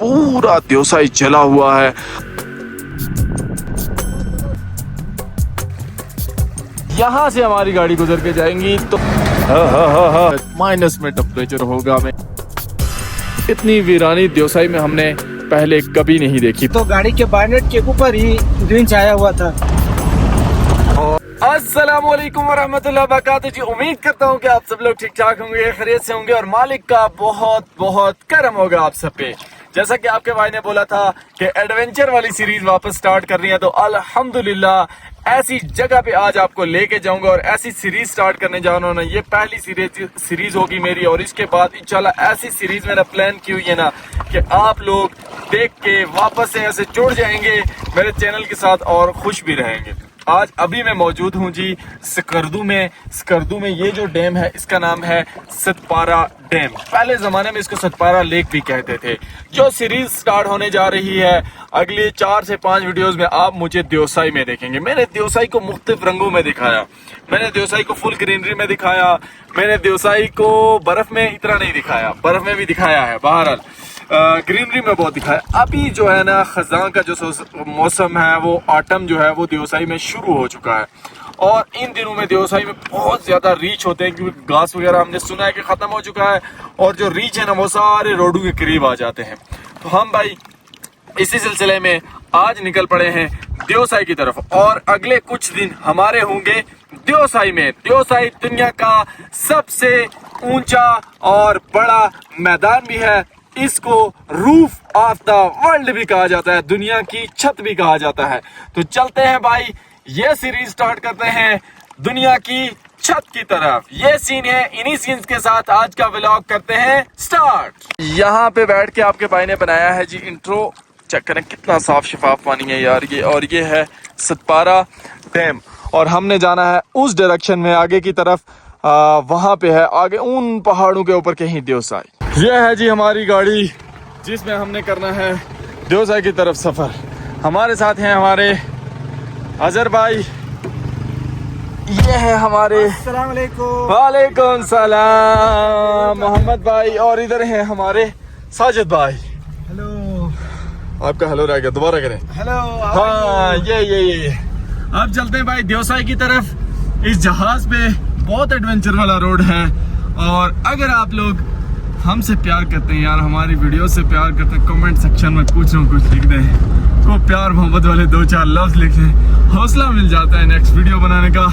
पूरा देवसाई जला हुआ है। यहाँ से हमारी गाड़ी गुजर के जाएंगी तो माइनस में टेम्परेचर होगा। मैं इतनी वीरानी देवसाई में हमने पहले कभी नहीं देखी। तो गाड़ी के बानेट के ऊपर ही ग्रीन आया हुआ था। अस्सलामुअलैकुम वरहमतुल्लाहि वबरकातुहू जी, उम्मीद करता हूँ कि आप सब लोग ठीक ठाक होंगे, खैरियत से होंगे और मालिक का बहुत बहुत करम होगा आप सब पे। जैसा कि आपके भाई ने बोला था कि एडवेंचर वाली सीरीज वापस स्टार्ट कर रही है, तो अल्हम्दुलिल्लाह ऐसी जगह पे आज आपको लेके जाऊंगा और ऐसी सीरीज स्टार्ट करने जा रहा हूँ। ये पहली सीरीज होगी मेरी और इसके बाद इंशाल्लाह ऐसी सीरीज मैंने प्लान की हुई है ना कि आप लोग देख के वापस से ऐसे जुड़ जाएंगे मेरे चैनल के साथ और खुश भी रहेंगे। आज अभी मैं मौजूद हूँ जी स्कर्दू में ये जो डैम है इसका नाम है सतपारा डैम। पहले जमाने में इसको सतपारा लेक भी कहते थे। जो सीरीज स्टार्ट होने जा रही है अगले 4 से 5 वीडियोस में आप मुझे देवसाई में देखेंगे। मैंने देवसाई को मुख्तलिफ रंगों में दिखाया, मैंने देवसाई को फुल ग्रीनरी में दिखाया, मैंने देवसाई को बर्फ में इतना नहीं दिखाया, बर्फ में भी दिखाया है, बहरहाल ग्रीनरी में बहुत दिखाया। अभी जो है ना खजां का जो मौसम है वो ऑटम जो है वो देवसाई में शुरू हो चुका है और इन दिनों में देवसाई में बहुत ज्यादा रीच होते हैं क्योंकि घास वगैरह हमने सुना है कि खत्म हो चुका है और जो रीच है ना वो सारे रोडों के करीब आ जाते हैं। तो हम भाई इसी सिलसिले में आज निकल पड़े हैं देवसाई की तरफ और अगले कुछ दिन हमारे होंगे देवसाई में। देवसाई दुनिया का सबसे ऊंचा और बड़ा मैदान भी है, इसको रूफ ऑफ द वर्ल्ड भी कहा जाता है, दुनिया की छत भी कहा जाता है। तो चलते हैं भाई, ये सीरीज स्टार्ट करते हैं दुनिया की छत की तरफ। ये सीन है, इन्हीं सीन्स के साथ आज का व्लॉग करते हैं स्टार्ट। यहाँ पे बैठ के आपके भाई ने बनाया है जी इंट्रो। चेक करें कितना साफ शफाफ पानी है यार ये, और ये है सतपारा डैम और हमने जाना है उस डायरेक्शन में आगे की तरफ। वहां पे है आगे उन पहाड़ों के ऊपर कहीं देवसाई। यह है जी हमारी गाड़ी जिसमें हमने करना है देवसाई की तरफ सफर। हमारे साथ हैं हमारे अजहर भाई, ये है हमारे वालेकुम सलाम मोहम्मद भाई और इधर हैं हमारे साजिद भाई। हेलो, आपका हेलो रह गया, दोबारा करें। हेलो। हाँ ये अब चलते हैं भाई देवसाई की तरफ। इस जहाज पे बहुत एडवेंचर वाला रोड है और अगर आप लोग हमसे प्यार करते हैं यार, हमारी वीडियो से प्यार करते हैं, कमेंट सेक्शन में कुछ ना कुछ लिख दें, को प्यार मोहब्बत वाले 2-4 लफ्ज लिख दें, हौसला मिल जाता है नेक्स्ट वीडियो बनाने का।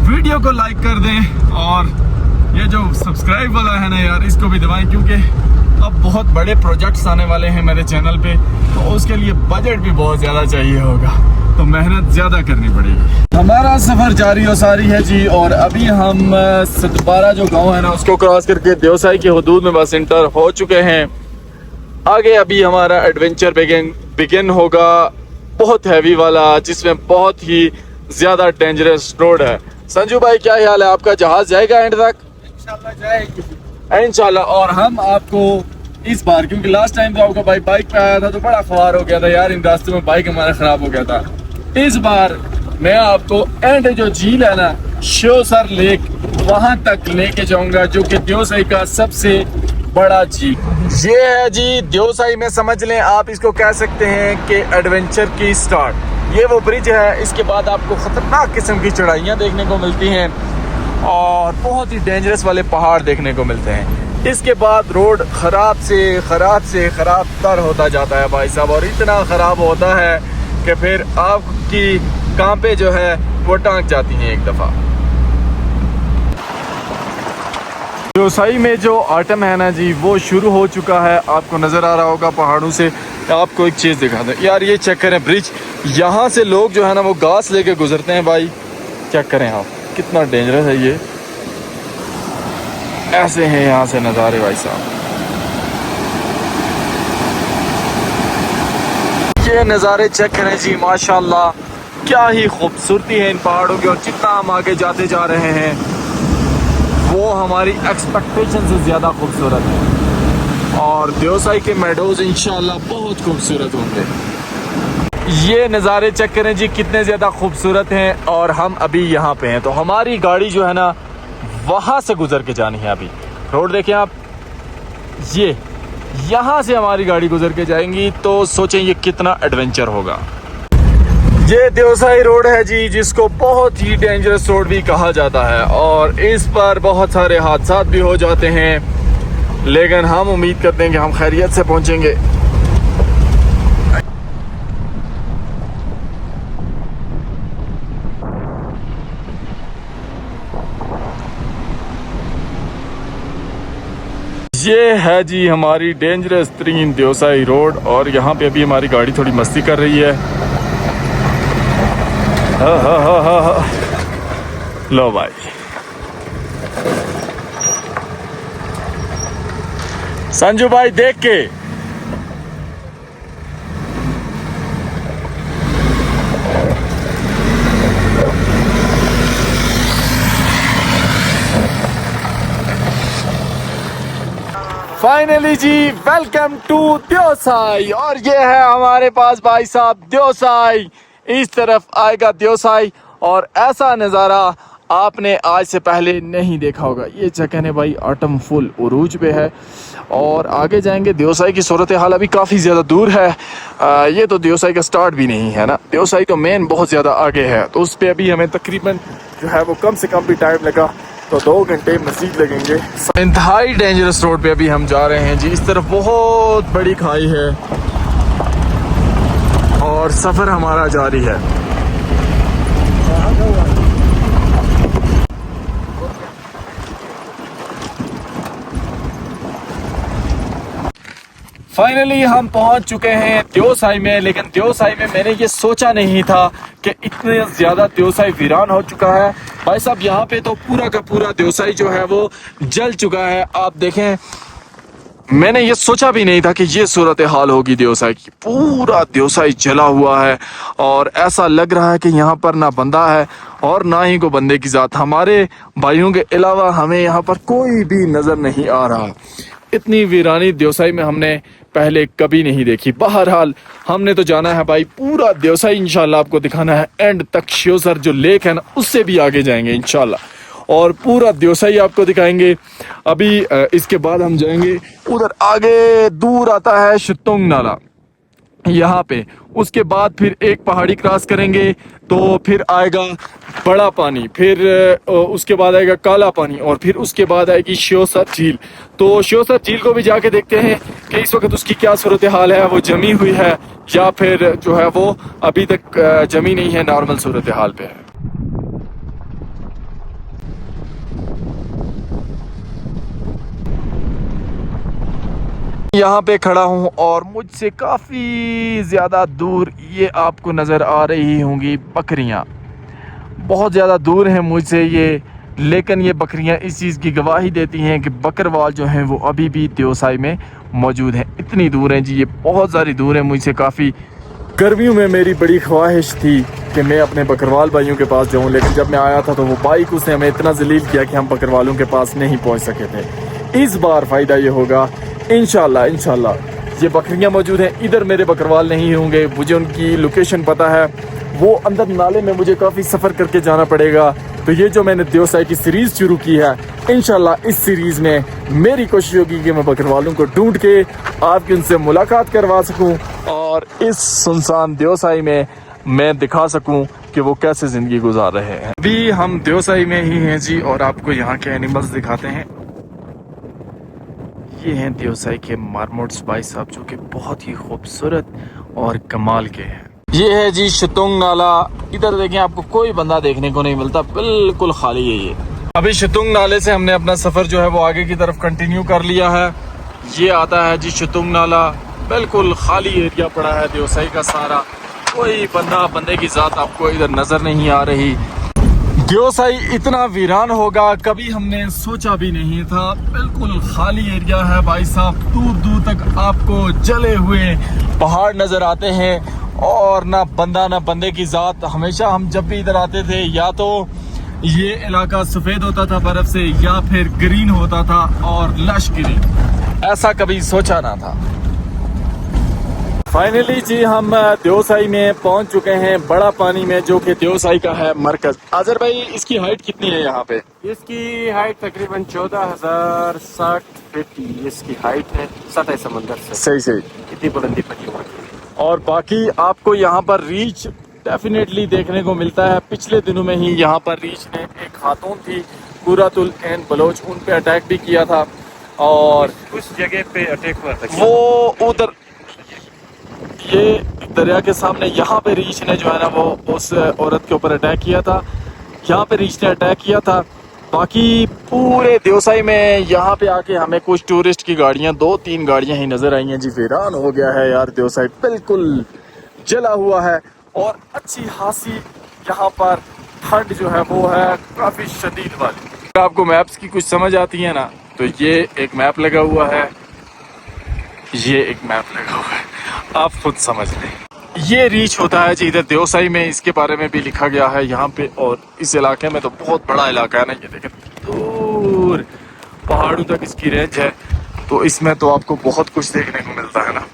वीडियो को लाइक कर दें और ये जो सब्सक्राइब वाला है ना यार इसको भी दबाएं क्योंकि अब बहुत बड़े प्रोजेक्ट्स आने वाले हैं मेरे चैनल पे, तो उसके लिए बजट भी बहुत ज़्यादा चाहिए होगा, तो मेहनत ज़्यादा करनी पड़ेगी। हमारा सफ़र जारी और सारी है जी और अभी हम सतपारा जो गांव है ना उसको क्रॉस करके देवसाई की हदूद में बस इंटर हो चुके हैं। आगे अभी हमारा एडवेंचर बिगिन होगा, बहुत हैवी वाला, जिसमें बहुत ही ज़्यादा डेंजरस रोड है। संजू भाई क्या हाल है आपका, जहाज़ जाएगा एंड तक? इंशाल्लाह जाएगी इंशाल्लाह। और हम आपको इस बार, क्योंकि लास्ट टाइम तो आपका भाई बाइक पे आया था तो बड़ा ख्वार हो गया था यार, इन रास्ते में बाइक हमारा खराब हो गया था। इस बार मैं आपको एंड जो झील है ना श्योसर लेक वहां तक लेके जाऊंगा जो कि देवसाई का सबसे बड़ा झील ये है जी। देवसाई में समझ लें आप इसको कह सकते हैं कि एडवेंचर की स्टार्ट। ये वो ब्रिज है, इसके बाद आपको खतरनाक किस्म की चढ़ाइयाँ देखने को मिलती हैं और बहुत ही डेंजरस वाले पहाड़ देखने को मिलते हैं। इसके बाद रोड खराब से खराब तर होता जाता है भाई साहब, और इतना खराब होता है कि फिर आपकी कांपे जो है वो टांग जाती हैं एक दफ़ा। देवसाई में जो ऑटम है ना जी वो शुरू हो चुका है, आपको नज़र आ रहा होगा पहाड़ों से। आपको एक चीज़ दिखा दें यार, ये चेक करें ब्रिज, यहाँ से लोग जो है ना वो घास लेके गुजरते हैं भाई, चेक करें आप कितना डेंजरस है ये। ऐसे हैं यहाँ से नज़ारे भाई साहब, ये नज़ारे चेक करें जी, माशाल्लाह क्या ही खूबसूरती है इन पहाड़ों की। और जितना हम आगे जाते जा रहे हैं वो हमारी एक्सपेक्टेशन से ज़्यादा खूबसूरत है और देवसाई के मेडोज इंशाल्लाह बहुत खूबसूरत होंगे। ये नज़ारे चेक करें जी कितने ज़्यादा खूबसूरत हैं और हम अभी यहाँ पे हैं। तो हमारी गाड़ी जो है ना वहाँ से गुजर के जानी है। अभी रोड देखें आप, ये यहाँ से हमारी गाड़ी गुजर के जाएंगी, तो सोचें ये कितना एडवेंचर होगा। ये देवसाई रोड है जी, जिसको बहुत ही डेंजरस रोड भी कहा जाता है और इस पर बहुत सारे हादसात भी हो जाते हैं, लेकिन हम उम्मीद करते हैं कि हम खैरियत से पहुंचेंगे। ये है जी हमारी डेंजरस तरीन देवसाई रोड और यहाँ पे अभी हमारी गाड़ी थोड़ी मस्ती कर रही है। हा। लो भाई, संजू भाई देख के फाइनली जी वेलकम टू देवसाई। और ये है हमारे पास भाई साहब देवसाई। इस तरफ आएगा देवसाई और ऐसा नज़ारा आपने आज से पहले नहीं देखा होगा। ये जगह है भाई ऑटम फुल उरूज पे है और आगे जाएंगे। देवसाई की सूरत हाल अभी काफ़ी ज़्यादा दूर है। ये तो देवसाई का स्टार्ट भी नहीं है ना, देवसाई तो मेन बहुत ज़्यादा आगे है, तो उस पर अभी हमें तकरीबन जो है वो कम से कम भी टाइम लगा तो 2 घंटे मज़ीद लगेंगे। इंतहाई डेंजरस रोड पे अभी हम जा रहे हैं जी। इस तरफ बहुत बड़ी खाई है और सफ़र हमारा जारी है। फाइनली हम पहुंच चुके हैं देवसाई में, लेकिन देवसाई में मैंने ये सोचा नहीं था कि इतने ज़्यादा देवसाई वीरान हो चुका है। भाई साहब यहाँ पे तो पूरा का पूरा देवसाई जो है वो जल चुका है। आप देखें, मैंने ये सोचा भी नहीं था कि ये सूरत हाल होगी देवसाई की। पूरा देवसाई जला हुआ है और ऐसा लग रहा है कि यहाँ पर ना बंदा है और ना ही कोई बंदे की ज़ात। हमारे भाइयों के अलावा हमें यहाँ पर कोई भी नज़र नहीं आ रहा। इतनी वीरानी देवसाई में हमने पहले कभी नहीं देखी। बहरहाल हमने तो जाना है भाई पूरा देवसाई, इंशाल्लाह आपको दिखाना है एंड तक। श्योसर जो लेक है ना, उससे भी आगे जाएंगे इंशाल्लाह और पूरा देवसाई आपको दिखाएंगे। अभी इसके बाद हम जाएंगे उधर आगे, दूर आता है शुतुंग नाला यहाँ पे। उसके बाद फिर एक पहाड़ी क्रॉस करेंगे तो फिर आएगा बड़ा पानी, फिर उसके बाद आएगा काला पानी और फिर उसके बाद आएगी श्योसर झील। तो श्योसर झील को भी जाके देखते हैं कि इस वक्त उसकी क्या सूरत हाल है, वो जमी हुई है या फिर जो है वो अभी तक जमी नहीं है, नॉर्मल सूरत हाल पे है। यहाँ पे खड़ा हूँ और मुझसे काफ़ी ज़्यादा दूर ये आपको नज़र आ रही होंगी बकरियाँ। बहुत ज़्यादा दूर हैं मुझसे ये, लेकिन ये बकरियाँ इस चीज़ की गवाही देती हैं कि बकरवाल जो हैं वो अभी भी देवसाई में मौजूद हैं। इतनी दूर हैं जी, ये बहुत सारी दूर हैं मुझसे काफ़ी। गर्मियों में मेरी बड़ी ख्वाहिश थी कि मैं अपने बकरवाल भाइयों के पास जाऊँ, लेकिन जब मैं आया था तो वो बाइक उसने हमें इतना जलील किया कि हम बकरवालों के पास नहीं पहुँच सके थे। इस बार फ़ायदा ये होगा इंशाल्लाह ये बकरियां मौजूद हैं। इधर मेरे बकरवाल नहीं होंगे, मुझे उनकी लोकेशन पता है। वो अंदर नाले में मुझे काफ़ी सफ़र करके जाना पड़ेगा। तो ये जो मैंने देवसाई की सीरीज़ शुरू की है, इंशाल्लाह इस सीरीज़ में मेरी कोशिश होगी कि मैं बकरवालों को ढूंढ के आपकी उनसे मुलाकात करवा सकूं और इस सुनसान देवसाई में मैं दिखा सकूं कि वो कैसे ज़िंदगी गुजार रहे हैं। अभी हम देवसाई में ही हैं जी और आपको यहाँ के एनिमल्स दिखाते हैं। ये हैं देवसाई के मार्मोट्स भाई साहब, जो कि बहुत ही खूबसूरत और कमाल के हैं। ये है जी शुतुंग नाला। इधर देखें, आपको कोई बंदा देखने को नहीं मिलता, बिल्कुल खाली है ये। अभी शुतुंग नाले से हमने अपना सफ़र जो है वो आगे की तरफ कंटिन्यू कर लिया है। ये आता है जी शुतुंग नाला, बिल्कुल खाली एरिया पड़ा है देवसाई का सारा। कोई बंदे की ज़ात आपको इधर नज़र नहीं आ रही। देवसाई इतना वीरान होगा कभी हमने सोचा भी नहीं था। बिल्कुल खाली एरिया है भाई साहब, दूर दूर तक आपको जले हुए पहाड़ नज़र आते हैं और ना बंदा ना बंदे की ज़ात। हमेशा हम जब भी इधर आते थे, या तो ये इलाका सफ़ेद होता था बर्फ़ से या फिर ग्रीन होता था और लश ग्रीन, ऐसा कभी सोचा ना था। फाइनली जी हम देवसाई में पहुंच चुके हैं, बड़ा पानी में, जो कि देवसाई का है मरकज। आज़र भाई, इसकी हाइट कितनी है यहाँ पे? इसकी हाइट तकरीबन 14,060 50 इसकी हाइट है, सतह समंदर से सही सही। इतनी बुलंदी बनी हुई है। और बाकी आपको यहाँ पर रीच डेफिनेटली देखने को मिलता है। पिछले दिनों में ही यहाँ पर रीच ने एक खातून थी कुरातुल ऐन बलोच, उन पे अटैक भी किया था और उस जगह पे अटैक हुआ था। वो उधर ये दरिया के सामने यहाँ पे रीच ने जो है ना वो उस औरत के ऊपर अटैक किया था। यहाँ पे रीच ने अटैक किया था। बाकी पूरे देवसाई में यहाँ पे आके हमें कुछ टूरिस्ट की गाड़ियाँ, 2-3 गाड़ियाँ ही नजर आई हैं जी। वीरान हो गया है यार, देवसाई बिल्कुल जला हुआ है। और अच्छी खासी यहाँ पर ठंड जो है वो है काफी शदीद वाली। अगर आपको मैप्स की कुछ समझ आती है ना, तो ये एक मैप लगा हुआ है, ये एक मैप लगा हुआ है, आप खुद समझ लें। ये रीच होता है जी इधर देवसाई में, इसके बारे में भी लिखा गया है यहाँ पे। और इस इलाके में तो बहुत बड़ा इलाका है ना, ये देखें दूर पहाड़ों तक इसकी रेंज है, तो इसमें तो आपको बहुत कुछ देखने को मिलता है ना।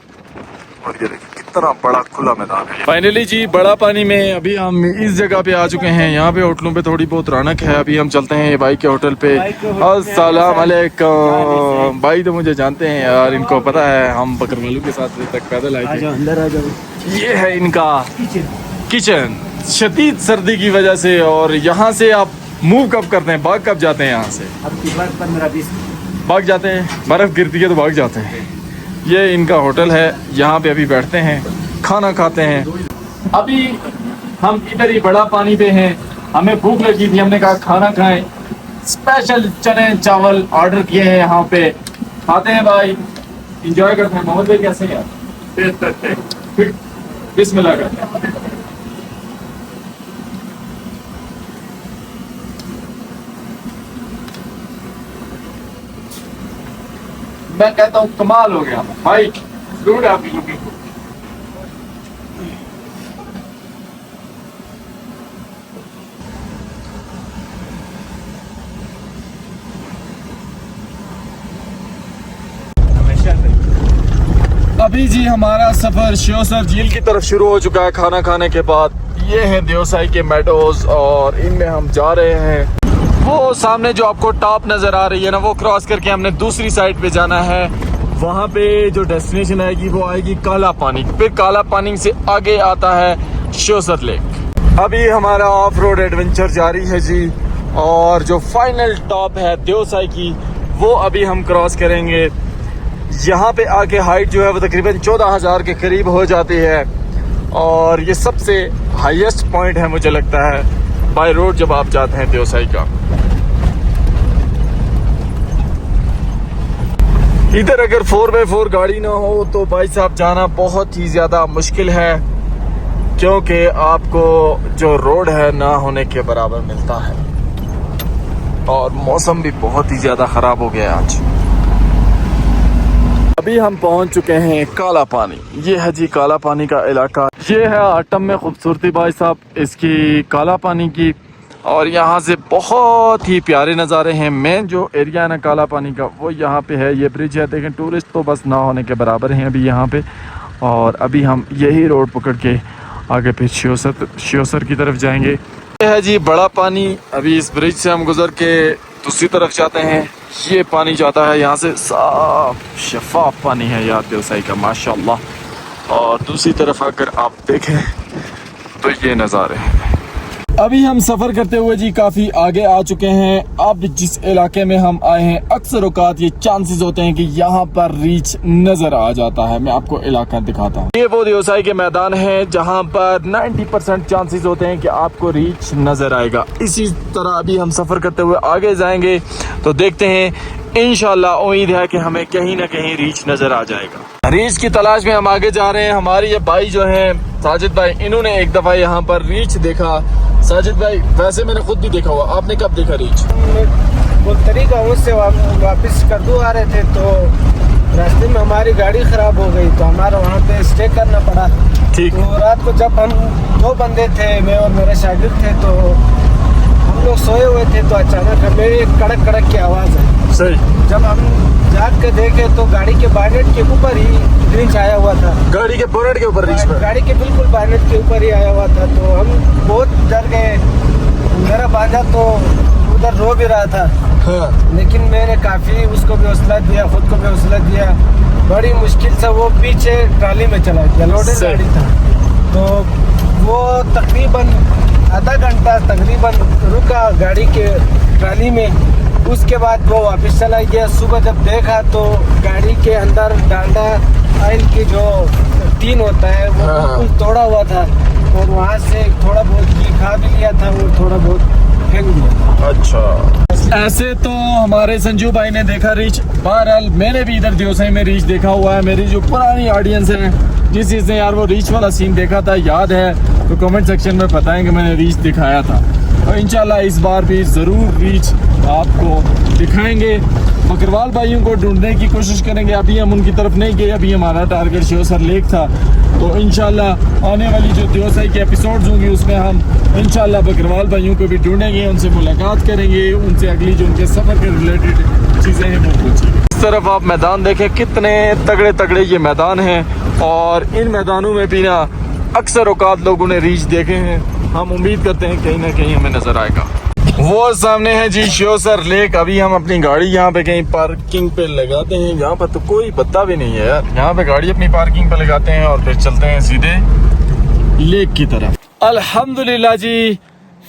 और ये देखिए कितना बड़ा खुला मैदान है। फाइनली जी बड़ा पानी में अभी हम इस जगह पे आ चुके हैं। यहाँ पे होटलों पे थोड़ी बहुत रौनक है। अभी हम चलते हैं भाई के होटल पे। अस्सलाम वालेकुम। भाई तो मुझे जानते हैं यार, इनको पता है हम बकरवालू के साथ अभी तक पैदल आए थे। अंदर आ जाओ। ये है इनका किचन। शदीद सर्दी की वजह से, और यहाँ से आप मूव कब करते हैं, भाग कब जाते हैं यहाँ से? अब की बार 15-20 भाग जाते हैं, बर्फ गिरती है तो भाग जाते हैं। ये इनका होटल है, यहाँ पे अभी बैठते हैं, खाना खाते हैं। अभी हम इधर ही बड़ा पानी पे हैं, हमें भूख लगी थी, हमने कहा खाना खाएं। स्पेशल चने चावल ऑर्डर किए हैं, यहाँ पे खाते हैं भाई, एंजॉय करते हैं। मोहम्मद भाई कैसे हैं यार? बिस्मिल्लाह करते हैं। मैं कहता हूँ कमाल हो गया भाई, गुड आप लुकिंग। अभी जी हमारा सफर श्योसर झील की तरफ शुरू हो चुका है खाना खाने के बाद। ये हैं देवसाई के मेडोज और इनमें हम जा रहे हैं। वो सामने जो आपको टॉप नजर आ रही है ना, वो क्रॉस करके हमने दूसरी साइड पे जाना है। वहाँ पे जो डेस्टिनेशन आएगी वो आएगी काला पानी। फिर काला पानी से आगे आता है श्योसर लेक। अभी हमारा ऑफ रोड एडवेंचर जारी है जी, और जो फाइनल टॉप है देवसाई की वो अभी हम क्रॉस करेंगे। यहाँ पे आके हाइट जो है वो तकरीबन 14,000 के करीब हो जाती है, और ये सबसे हाईएस्ट पॉइंट है मुझे लगता है बाय रोड जब आप जाते हैं देवसाई का। इधर अगर 4x4 गाड़ी ना हो तो भाई साहब जाना बहुत ही ज़्यादा मुश्किल है, क्योंकि आपको जो रोड है ना होने के बराबर मिलता है। और मौसम भी बहुत ही ज़्यादा ख़राब हो गया आज। अभी हम पहुंच चुके हैं काला पानी। ये है जी काला पानी का इलाका। ये है आटम में खूबसूरती भाई साहब इसकी काला पानी की, और यहाँ से बहुत ही प्यारे नज़ारे हैं। मेन जो एरिया है ना काला पानी का वो यहाँ पे है। ये ब्रिज है, देखें टूरिस्ट तो बस ना होने के बराबर हैं अभी यहाँ पे। और अभी हम यही रोड पकड़ के आगे फिर श्योसर की तरफ जाएंगे। ये है जी बड़ा पानी। अभी इस ब्रिज से हम गुजर के दूसरी तरफ जाते हैं। ये पानी जाता है यहाँ से, साफ शफाफ पानी है यार देवसाई का माशाल्लाह। और दूसरी तरफ अगर आप देखें तो ये नज़ारे हैं। अभी हम सफ़र करते हुए जी काफ़ी आगे आ चुके हैं। अब जिस इलाके में हम आए हैं अक्सर औकात ये चांसेस होते हैं कि यहाँ पर रीच नज़र आ जाता है। मैं आपको इलाका दिखाता हूँ। ये वो देवसाई के मैदान है जहाँ पर 90% चांसेस होते हैं कि आपको रीच नज़र आएगा। इसी तरह अभी हम सफ़र करते हुए आगे जाएंगे तो देखते हैं, इंशाल्लाह उम्मीद है कि हमें कहीं ना कहीं रीच नज़र आ जाएगा। रीच की तलाश में हम आगे जा रहे हैं। हमारे ये भाई जो हैं साजिद भाई, इन्होंने एक दफ़ा यहाँ पर रीच देखा। साजिद भाई वैसे मैंने खुद भी देखा हुआ, आपने कब देखा रीच? बुलतरी गाँव से वापस करदू आ रहे थे तो रास्ते में हमारी गाड़ी ख़राब हो गई, तो हमारा वहाँ पे स्टे करना पड़ा। ठीक। तो रात को जब हम 2 बंदे थे, मैं और मेरे शागिर्द थे, तो हम लोग सोए हुए थे तो अचानक हमें एक कड़क कड़क की आवाज़ आई। सही। जब हम जाग के देखे तो गाड़ी के बानेट के ऊपर ही रीच आया हुआ था। गाड़ी के बोनेट के ऊपर रीच पर? गाड़ी के बिल्कुल बानेट के ऊपर ही आया हुआ था। तो हम बहुत डर गए। मेरा बांधा तो उधर रो भी रहा था, हाँ। लेकिन मैंने काफ़ी उसको भी हौसला दिया, खुद को भी हौसला दिया। बड़ी मुश्किल से वो पीछे ट्राली में चला गया, लोडेड सही। गाड़ी था, तो वो तकरीबन आधा घंटा तकरीबन रुका गाड़ी के ट्राली में। उसके बाद वो वापस चला गया। सुबह जब देखा तो गाड़ी के अंदर डालडा ऑयल की जो टीन होता है वो हाँ। बिल्कुल तोड़ा हुआ था, और वहाँ से थोड़ा बहुत घी खा भी लिया था, वो थोड़ा बहुत फेंक दिया। अच्छा, ऐसे तो हमारे संजू भाई ने देखा रीच। बहरहाल मैंने भी इधर दियोसाई में रीच देखा हुआ है। मेरी जो पुरानी ऑडियंस है, जिस चीज़ ने यार वो रीच वाला सीन देखा था याद है, तो कमेंट सेक्शन में बताएंगे मैंने रीच दिखाया था। और इंशाल्लाह इस बार भी ज़रूर रीच आपको दिखाएंगे। बकरवाल भाइयों को ढूंढने की कोशिश करेंगे। अभी हम उनकी तरफ नहीं गए, अभी हमारा टारगेट श्योसर लेक था। तो इंशाल्लाह आने वाली जो दियोसाई के एपिसोड्स होंगे उसमें हम इंशाल्लाह बकरवाल भाइयों को भी ढूंढेंगे, उनसे मुलाकात करेंगे, उनसे अगली जो उनके सफ़र के रिलेटेड चीज़ें हैं वो पूछेंगे। इस तरफ आप मैदान देखें, कितने तगड़े तगड़े ये मैदान हैं, और इन मैदानों में भी ना अक्सर औकात लोगों ने रीच देखे हैं। हम उम्मीद करते हैं कहीं ना कहीं हमें नज़र आएगा। वो सामने है जी श्योसर लेक। अभी हम अपनी गाड़ी यहाँ पे कहीं पार्किंग पे लगाते हैं। यहाँ पर तो कोई बत्ता भी नहीं है यार। यहाँ पे गाड़ी अपनी पार्किंग पे लगाते हैं और फिर चलते हैं सीधे लेक की तरफ। अल्हम्दुलिल्लाह जी,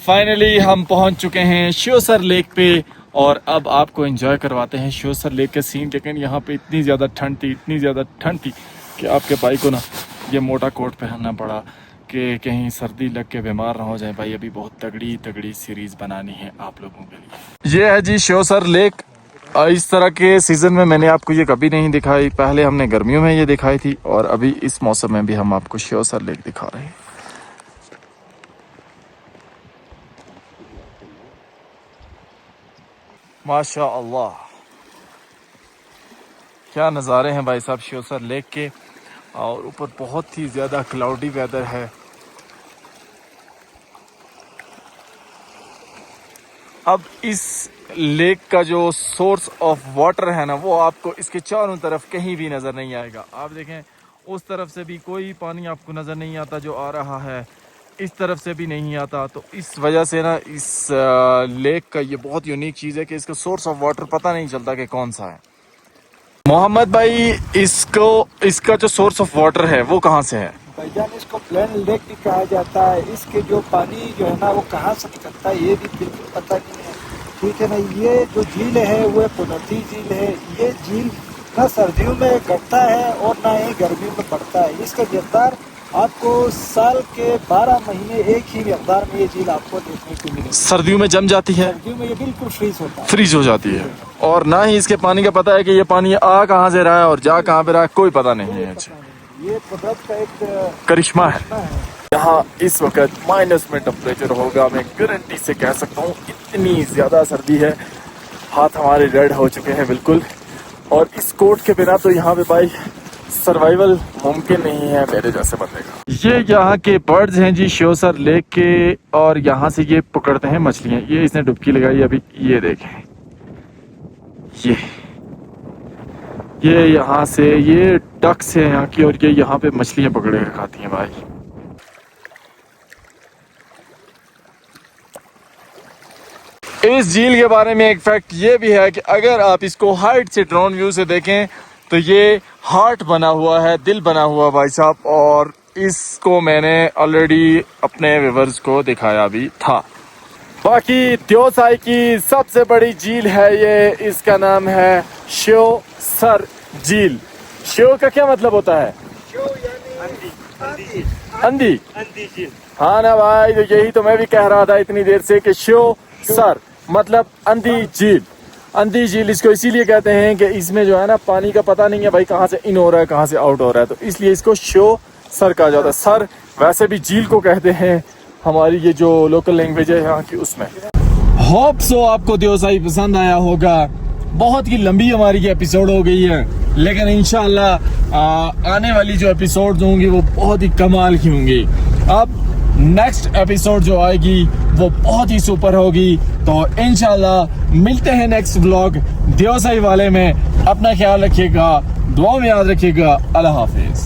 फाइनली हम पहुँच चुके हैं श्योसर लेक पे, और अब आपको एंजॉय करवाते हैं श्योसर लेक के सीन। लेकिन यहाँ पे इतनी ज़्यादा ठंड थी कि आपके भाई को ना ये मोटा कोट पहनना पड़ा कि कहीं सर्दी लग के बीमार ना हो जाए। भाई अभी बहुत तगड़ी सीरीज बनानी है आप लोगों के लिए। ये है जी श्योसर लेक। इस तरह के सीजन में मैंने आपको ये कभी नहीं दिखाई। पहले हमने गर्मियों में ये दिखाई थी, और अभी इस मौसम में भी हम आपको श्योसर लेक दिखा रहे हैं। माशा अल्लाह, क्या नज़ारे हैं भाई साहब श्योसर लेक के। और ऊपर बहुत ही ज़्यादा क्लाउडी वेदर है। अब इस लेक का जो सोर्स ऑफ वाटर है ना, वो आपको इसके चारों तरफ कहीं भी नज़र नहीं आएगा। आप देखें, उस तरफ से भी कोई पानी आपको नज़र नहीं आता जो आ रहा है, इस तरफ से भी नहीं आता। तो इस वजह से ना इस लेक का ये बहुत यूनिक चीज़ है कि इसका सोर्स ऑफ वाटर पता नहीं चलता कि कौन सा है। मोहम्मद भाई, इसका जो सोर्स ऑफ वाटर है वो कहाँ से है? भाईजान, इसको प्लेन लेक भी कहा जाता है। इसके जो पानी जो है ना वो कहाँ से निकलता है ये भी बिल्कुल पता नहीं है, ठीक है ना। ये जो झील है वो पुनौती झील है। ये झील ना सर्दियों में घटता है और ना ही गर्मियों में बढ़ता है। इसका गिरदार आपको साल के 12 महीने एक ही मिकदार में ये झील आपको देखने को मिलेगी। सर्दियों में जम जाती है, सर्दियों में ये बिल्कुल फ्रीज हो जाती है, और ना ही इसके पानी का पता है कि ये पानी आ कहाँ से रहा है और जा कहाँ पे रहा है, कोई पता नहीं है। अच्छा, ये कुदरत का एक करिश्मा है। यहाँ इस वक्त माइनस में टेम्परेचर होगा, मैं गारंटी से कह सकता हूँ। इतनी ज़्यादा सर्दी है, हाथ हमारे रेड हो चुके हैं बिल्कुल। और इस कोट के बिना तो यहाँ पे भाई सर्वाइवल मुमकिन नहीं है मेरे जैसे बंदे का। ये यहाँ के बर्ड्स हैं जी श्योसर लेक के, और यहाँ से ये पकड़ते हैं मछलियाँ। ये इसने डुबकी लगाई अभी, ये देखें, ये यहाँ से ये डक्स है यहाँ की, और ये यहाँ पे मछलियाँ पकड़ के खाती हैं भाई। इस झील के बारे में एक फैक्ट ये भी है कि अगर आप इसको हाइट से ड्रोन व्यू से देखें तो ये हार्ट बना हुआ है, दिल बना हुआ भाई साहब। और इसको मैंने ऑलरेडी अपने व्यूअर्स को दिखाया भी था। बाकी दियोसाई की सबसे बड़ी झील है ये, इसका नाम है श्योसर झील। श्यो का क्या मतलब होता है? अंधी झील। हाँ ना भाई, तो यही तो मैं भी कह रहा था इतनी देर से कि श्योसर मतलब अंधी झील। अंधी झील इसको इसीलिए कहते हैं कि इसमें जो है ना पानी का पता नहीं है भाई कहाँ से इन हो रहा है कहाँ से आउट हो रहा है, तो इसलिए इसको श्योसर कहा जाता है। सर वैसे भी झील को कहते हैं हमारी ये जो लोकल लैंग्वेज है यहाँ की उसमें। होप सो आपको दियोसाई पसंद आया होगा। बहुत ही लंबी हमारी ये एपिसोड हो गई है, लेकिन इंशाल्लाह आने वाली जो एपिसोड होंगी वो बहुत ही कमाल की होंगी। अब नेक्स्ट एपिसोड जो आएगी वो बहुत ही सुपर होगी। तो इंशाल्लाह मिलते हैं नेक्स्ट व्लॉग दियोसाई वाले में। अपना ख्याल रखिएगा, दुआ में याद रखिएगा। अल्लाह हाफिज।